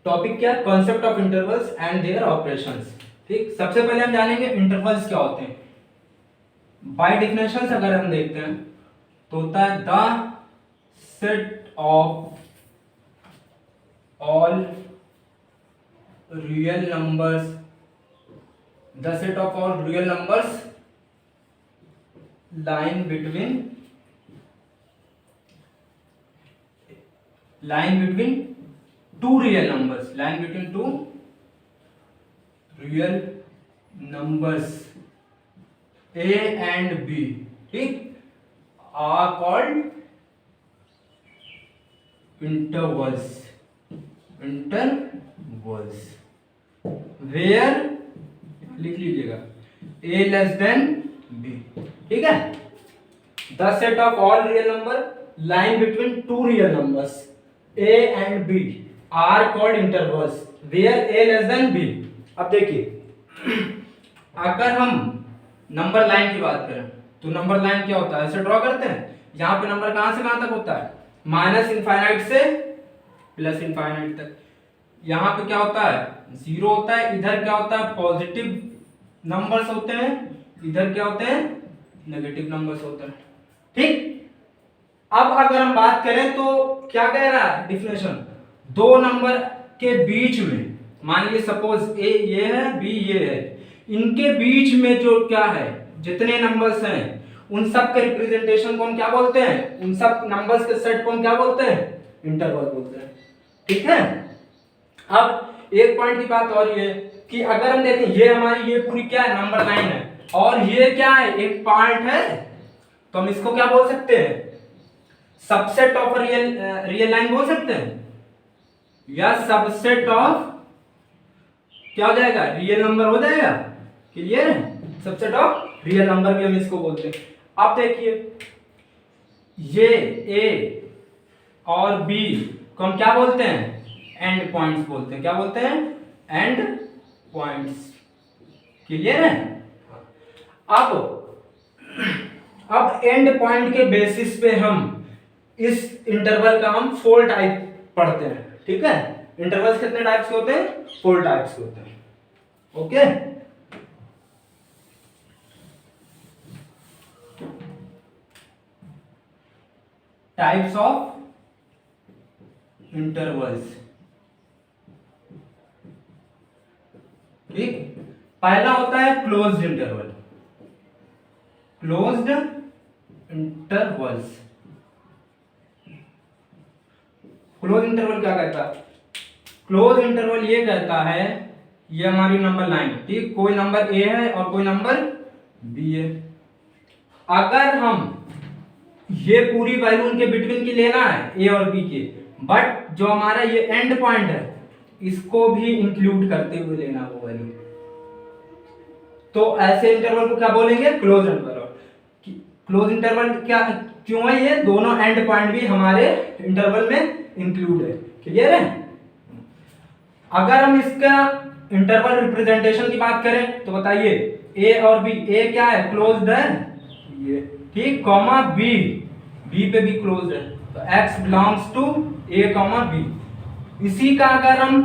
Topic क्या है? Concept of intervals and their operations. ठीक, सबसे पहले हम जानेंगे इंटरवल्स क्या होते हैं। बाय डेफिनेशन अगर हम देखते हैं तो होता है the set of all real numbers, the set of all real numbers line between two real numbers, line between two real numbers a and b, ठीक, are called intervals where, लिख लीजिएगा, a less than b, ठीक है। The set of all real number line between two real numbers a and b are called intervals where a less than b। अब देखिए, अगर हम number line की बात करें तो नंबर लाइन क्या होता है, ऐसे ड्रॉ करते हैं। यहाँ पे नंबर कहां से कहां तक होता है? माइनस इनफाइनाइट से प्लस इनफाइनाइट तक। यहाँ पे क्या होता है? जीरो होता है। इधर क्या होता है? पॉजिटिव नंबर्स होते हैं, इधर क्या होते हैं? नेगेटिव नंबर्स होते हैं, ठीक। अब अगर हम बात करें तो क्या कह रहा है डिफिनेशन? दो नंबर के बीच में, मान लीजिए सपोज ए ये है, बी ये है, इनके बीच में जो क्या है, जितने नंबर्स हैं उन सब के रिप्रेजेंटेशन को हम क्या बोलते हैं? उन सब नंबर्स के सेट को हम क्या बोलते हैं? इंटरवल बोलते हैं, ठीक है। अब एक पॉइंट की बात और ये कि अगर हम देखें ये हमारी ये पूरी क्या है? नंबर लाइन है, और ये क्या है? एक पार्ट है, तो हम इसको क्या बोल सकते हैं? सबसेट ऑफ रियल लाइन बोल सकते हैं, या सबसेट ऑफ क्या हो जाएगा? रियल नंबर हो जाएगा। क्लियर है? सबसेट ऑफ रियल नंबर भी हम इसको बोलते हैं। अब देखिए, ये ए और बी को हम क्या बोलते हैं? एंड पॉइंट्स बोलते हैं। क्या बोलते हैं? And points. क्लियर है? अब एंड पॉइंट के बेसिस पे हम इस इंटरवल का हम 4 टाइप पढ़ते हैं, ठीक है। इंटरवल्स कितने टाइप्स के होते हैं? 4 टाइप्स के होते हैं, ओके। टाइप्स ऑफ इंटरवल्स, ठीक। पहला होता है closed interval. Closed intervals, close interval क्या कहता है? क्लोज इंटरवल ये कहता है, ये हमारी नंबर लाइन, ठीक, कोई नंबर ए है और कोई नंबर बी है। अगर हम ये पूरी वैल्यू उनके बिटवीन की लेना है, ए और बी के, बट जो हमारा ये एंड पॉइंट है इसको भी इंक्लूड करते हुए लेना वो वैल्यू, तो ऐसे इंटरवल को क्या बोलेंगे? Close interval. क्लोज इंटरवल क्या क्यों है? ये दोनों एंड पॉइंट भी हमारे इंटरवल में इंक्लूड है। क्लियर है? अगर हम इसका इंटरवल रिप्रेजेंटेशन की बात करें तो बताइए, ए और बी, ए क्या है? क्लोज्ड है ये, ठीक, कॉमा बी, बी पे भी क्लोज्ड है, तो x belongs to A comma B. इसी का अगर हम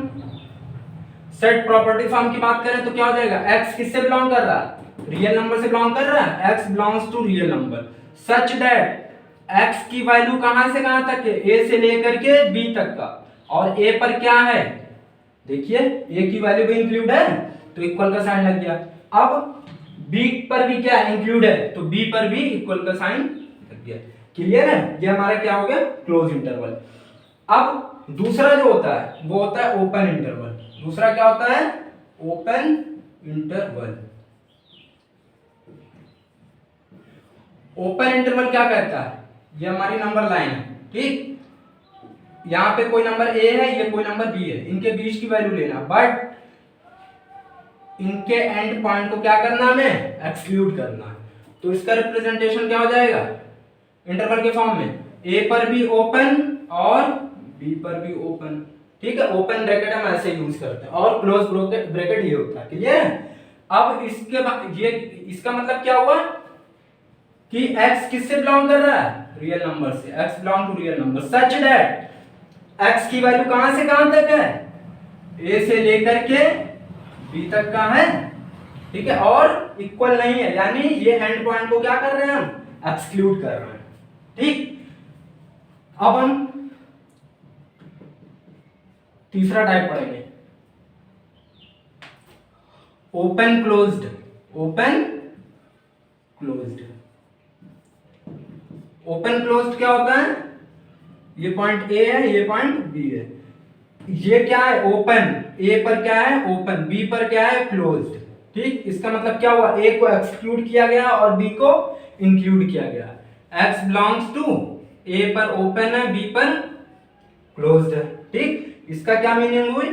सेट प्रॉपर्टी फॉर्म की बात करें तो क्या हो जाएगा? x किससे बिलोंग कर रहा है? रियल नंबर से बिलोंग कर रहा है, x belongs to real number such that x की वैल्यू कहां से कहां तक है? a से लेकर के b तक का, और a पर क्या है? देखिए a की वैल्यू भी इंक्लूड है, तो इक्वल का साइन लग गया। अब b पर भी क्या इंक्लूड है, तो b पर भी इक्वल का साइन लग गया। क्लियर है? ये हमारा क्या हो गया? Close interval. अब दूसरा जो होता है वो होता है ओपन इंटरवल। दूसरा क्या होता है? Open interval. ओपन इंटरवल क्या कहता है? ये हमारी नंबर लाइन है, ठीक, यहां पे कोई नंबर ए है, ये कोई नंबर बी है, इनके बीच की वैल्यू लेना, बट इनके एंड पॉइंट को क्या करना हमें? एक्सक्लूड करना है। तो इसका रिप्रेजेंटेशन क्या हो जाएगा इंटरवल के फॉर्म में? ए पर भी ओपन और बी पर भी ओपन, ठीक है। ओपन ब्रैकेट हम ऐसे यूज करते हैं, और क्लोज ब्रैकेट ये होता है। क्लियर है? अब इसके बाद ये इसका मतलब क्या हुआ कि x किससे बिलोंग कर रहा है? रियल नंबर से। x belong to real number such that x की वैल्यू कहां से कहां तक है? ए से लेकर के बी तक का है, ठीक है, और इक्वल नहीं है, यानी ये एंड पॉइंट को क्या कर रहे हैं हम, एक्सक्लूड कर रहे हैं, ठीक। अब हम तीसरा टाइप पढ़ेंगे, open closed. Open closed, open closed क्या होता है, ये पॉइंट ए है, ये पॉइंट बी है, ये क्या है, ओपन, ए पर क्या है ओपन, बी पर क्या है क्लोज्ड, ठीक। इसका मतलब क्या हुआ, ए को एक्सक्लूड किया गया और बी को इंक्लूड किया गया। x बिलोंग्स टू, ए पर ओपन है, बी पर क्लोज्ड है, ठीक। इसका क्या मीनिंग हुई,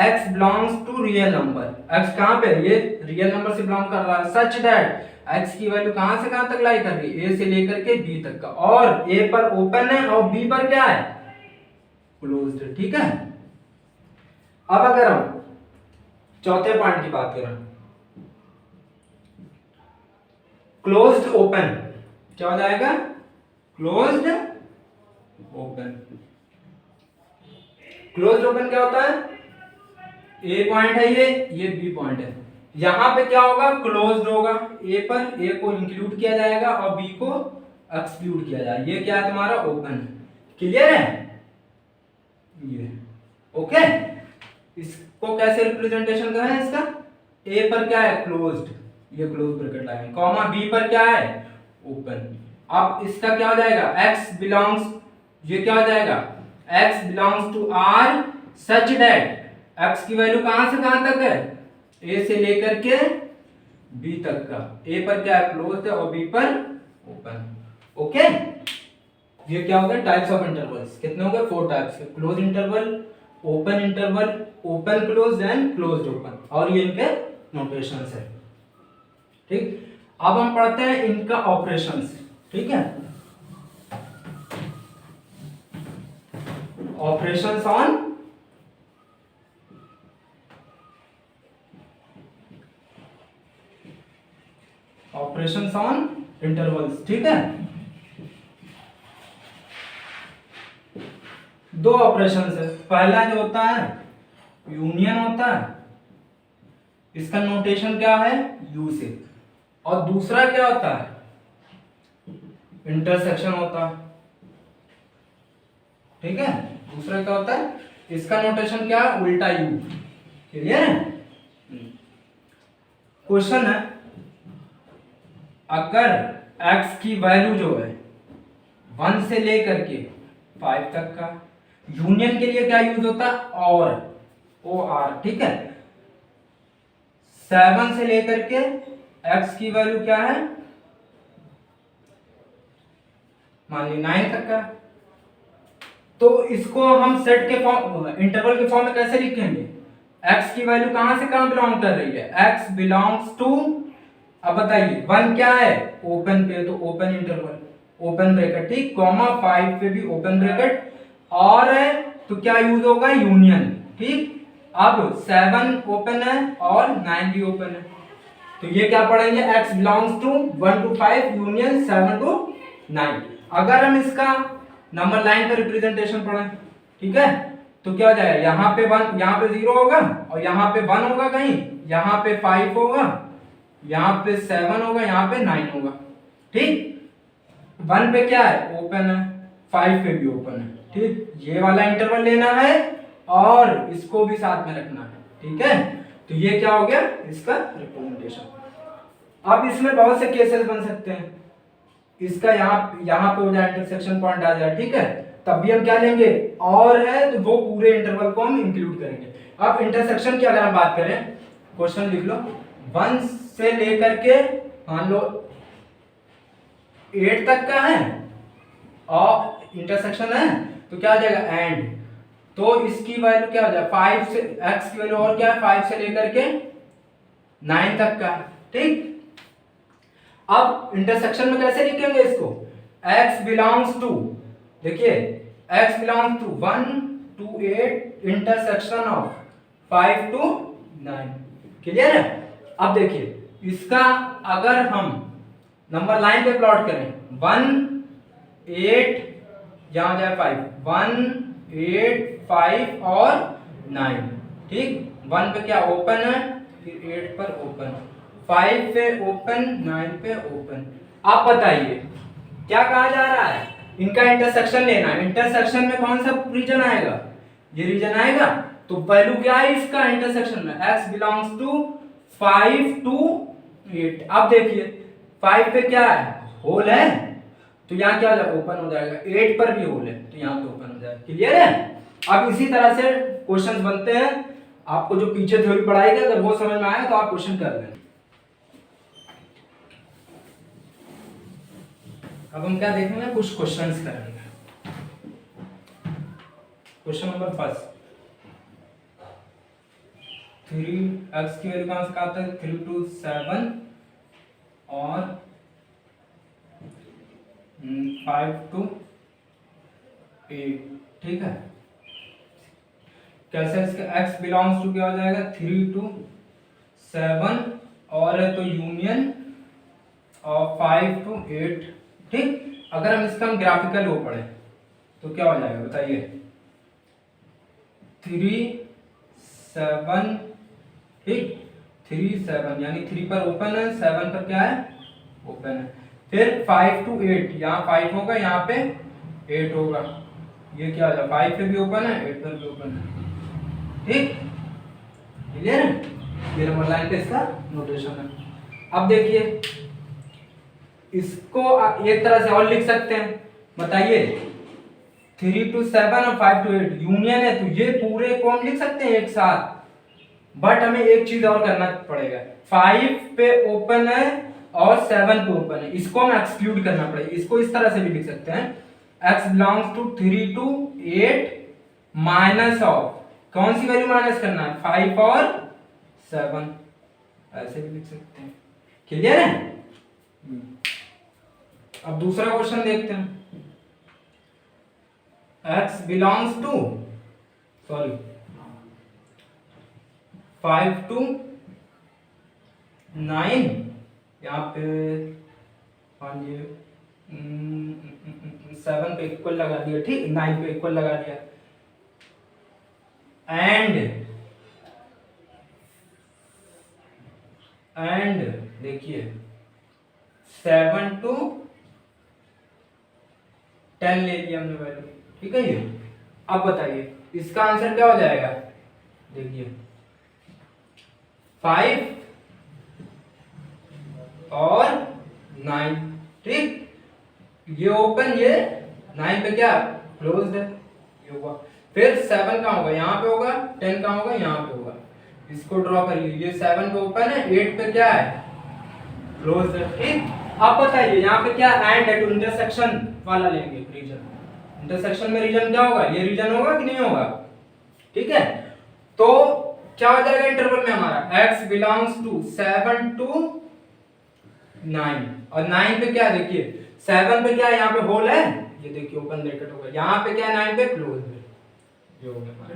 x belongs to real number, x कहां पे, ये रियल नंबर से बिलोंग कर रहा है, सच दैट x की वैल्यू कहां से कहां तक लाई कर रही है, a से लेकर के b तक का, और a पर ओपन है और b पर क्या है क्लोज्ड है, ठीक है। अब अगर हम चौथे पॉइंट की बात करें, क्लोज्ड ओपन, क्या हो जाएगा, क्लोज्ड ओपन। क्लोज्ड ओपन क्या होता है, ए पॉइंट है ये बी पॉइंट है, यहां पे क्या होगा, क्लोज्ड होगा, ए पर ए को इंक्लूड किया जाएगा और बी को एक्सक्लूड किया जाएगा, ये क्या है तुम्हारा ओपन, क्लियर है ये, ओके। इसको कैसे रिप्रेजेंटेशन करें इसका, ए पर क्या है क्लोज्ड, ये क्लोज ब्रैकेट लगाएंगे, कॉमा बी पर क्या है ओपन। अब इसका क्या हो जाएगा, x बिलोंग्स, ये क्या हो जाएगा, x belongs to r such that, x की वैल्यू कहां से कहां तक है, a से लेकर के b तक का, a पर क्या है क्लोज्ड है और b पर ओपन, ओके। ये क्या हो गया, टाइप्स ऑफ इंटरवल्स, कितने हो गए, 4 टाइप्स के, close interval, open interval, open closed end closed open, और ये इनके नोटेशंस है, ठीक। अब हम पढ़ते हैं इनका ऑपरेशंस, ठीक है, operations on operations on intervals, ठीक है। दो ऑपरेशंस है, पहला जो होता है यूनियन होता है, इसका नोटेशन क्या है यू से, और दूसरा क्या होता है इंटरसेक्शन होता है, ठीक है। दूसरा क्या होता है, इसका नोटेशन क्या है उल्टा यू, क्लियर है। क्वेश्चन है, अगर x की वैल्यू जो है 1 से लेकर के 5 तक का, यूनियन के लिए क्या यूज होता है और, ठीक है, 7 से लेकर के x की वैल्यू क्या है मान ली 9 तक का, तो इसको हम सेट के फॉर्म, इंटरवल के फॉर्म में कैसे लिखेंगे, x की वैल्यू कहां से कहां बिलोंग कर रही है, x बिलोंग्स टू, अब बताइए 1 क्या है ओपन पे, तो ओपन इंटरवल, ओपन ब्रैकेट, ठीक, कॉमा 5 पे भी ओपन ब्रैकेट, और है तो क्या यूज होगा यूनियन, ठीक। अब 7 ओपन है और 9 भी ओपन है, तो ये क्या पढ़ेंगे, x belongs to 1 to 5 union 7 to 9। अगर हम इसका नंबर लाइन का रिप्रेजेंटेशन पढ़ें, ठीक है, तो क्या हो जाएगा, यहाँ पे 1, यहाँ पे 0 होगा, और यहाँ पे 1 होगा कहीं, यहाँ पे 5 होगा, यहाँ पे 7 होगा, यहाँ पे 9 होगा, ठीक। 1 पे क्या है ओपन है, 5 पे भी ओपन है, ठीक। ये वाला इंटरवल लेना है और इसको भी साथ में रखना है, ठीक है। तो ये क्या हो गया इसका रिप्रेजेंटेशन। अब इसमें बहुत से केसेस बन सकते हैं, इसका यहाँ पे हो जाए इंटरसेक्शन पॉइंट आ जाए, ठीक है, तब भी हम क्या लेंगे, और है तो वो पूरे इंटरवल को हम इंक्लूड करेंगे। अब इंटरसेक्शन की अगर हम बात करें, क्वेश्चन लिख लो, 1 से लेकर के मान लो 8 तक का है और इंटरसेक्शन है, तो क्या आ जाएगा एंड, तो इसकी वैल्यू क्या हो जाए 5 से, x की वैल्यू और क्या है 5 से लेकर के 9 तक का, ठीक। अब इंटरसेक्शन में कैसे लिखेंगे इसको, x बिलोंग्स टू, देखिए x belongs to 1 to 8 intersection of 5 to 9, clear है। अब देखिए इसका अगर हम नंबर लाइन पे प्लॉट करें, 1 8 यहां जाए 5, 1 8 5 और 9, ठीक। 1 पे क्या ओपन है, फिर 8 पर ओपन, 5 पे ओपन, 9 पे ओपन। आप बताइए क्या कहा जा रहा है, इनका इंटरसेक्शन लेना है। इंटरसेक्शन में कौन सा रीजन आएगा, ये रीजन आएगा। तो वैल्यू क्या है इसका इंटरसेक्शन में, x बिलोंग्स टू 5 to 8। अब देखिए 5 पे क्या है, होल है, तो यहाँ क्या ओपन हो जाएगा। 8 पर भी होल है तो यहाँ पे ओपन हो जाएगा। क्लियर है। अब इसी तरह से क्वेश्चंस बनते हैं। आपको जो पीछे थ्योरी पढ़ाई गई अगर वो समझ में आया तो आप क्वेश्चन कर लें। अब हम क्या देखेंगे, कुछ क्वेश्चंस करेंगे। क्वेश्चन नंबर फर्स्ट, 3x की वैल्यू कहां से आता है, 3 to 7 और 5 to 8। ठीक है, कैसे इसका x बिलोंग्स टू क्या हो जाएगा, 3 to 7 और है तो यूनियन और 5 to 8। ठीक, अगर हम इसका ग्राफिकल वो पढ़े तो क्या हो जाएगा बताइए, 3 7। ठीक, 3 7 यानी 3 पर ओपन है, 7 पर क्या है ओपन है। फिर 5 to 8, यहाँ 5 होगा यहाँ पे 8 होगा, ये क्या हो जाएगा 5 पे भी ओपन है 8 पर भी ओपन है। ठीक, क्लियर है। ये नंबर लाइन पे इसका नोटेशन है। अब देखिए इसको एक तरह से और लिख सकते हैं, बताइए 3 to 7 और 5 to 8 यूनियन है, तो ये पूरे को हम लिख सकते हैं एक साथ। बट हमें एक चीज और करना पड़ेगा, 5 पे ओपन है और 7 पे ओपन है, इसको हम एक्सक्लूड करना पड़ेगा। इसको इस तरह से भी लिख सकते हैं, x belongs to 3 to 8 minus of, कौन सी वैल्यू माइनस करना है, 5 और 7, ऐसे भी लिख सकते हैं। क्लियर है। अब दूसरा क्वेश्चन देखते हैं, x बिलोंग्स टू 5 to 9, यहाँ पे हाँ ये 7 पे इक्वल लगा दिया, ठीक, 9 पे इक्वल लगा दिया, एंड देखिए 7 to 10 ले लिया हमने वैल्यू। ठीक है ये। अब बताइए इसका आंसर क्या हो जाएगा, देखिए 5 और 9। ठीक, ये ओपन, ये 9 पे क्या क्लोज्ड है, ये होगा। फिर 7 कहाँ होगा, यहाँ पे होगा, 10 कहाँ होगा, यहाँ पे होगा। इसको ड्रॉ कर लीजिए, 7 पे ओपन है, 8 पे क्या है क्लोज्ड है। ठीक, अब बताइए यहाँ पे क्या एंड है, तो इंटरसेक्शन वाला लेंगे रीजन। इंटरसेक्शन में रीजन क्या होगा, ये रीजन होगा कि नहीं होगा। ठीक है, तो क्या हो जाएगा इंटरवल में हमारा, x बिलोंग्स टू 7 to 9 और 9 पे क्या, देखिए 7 पे क्या है, यहाँ पे होल है, ये देखिए ओपन ब्रैकेट होगा, यहाँ पे क्या है 9 पे क्लोज है, जो हो गया हमारे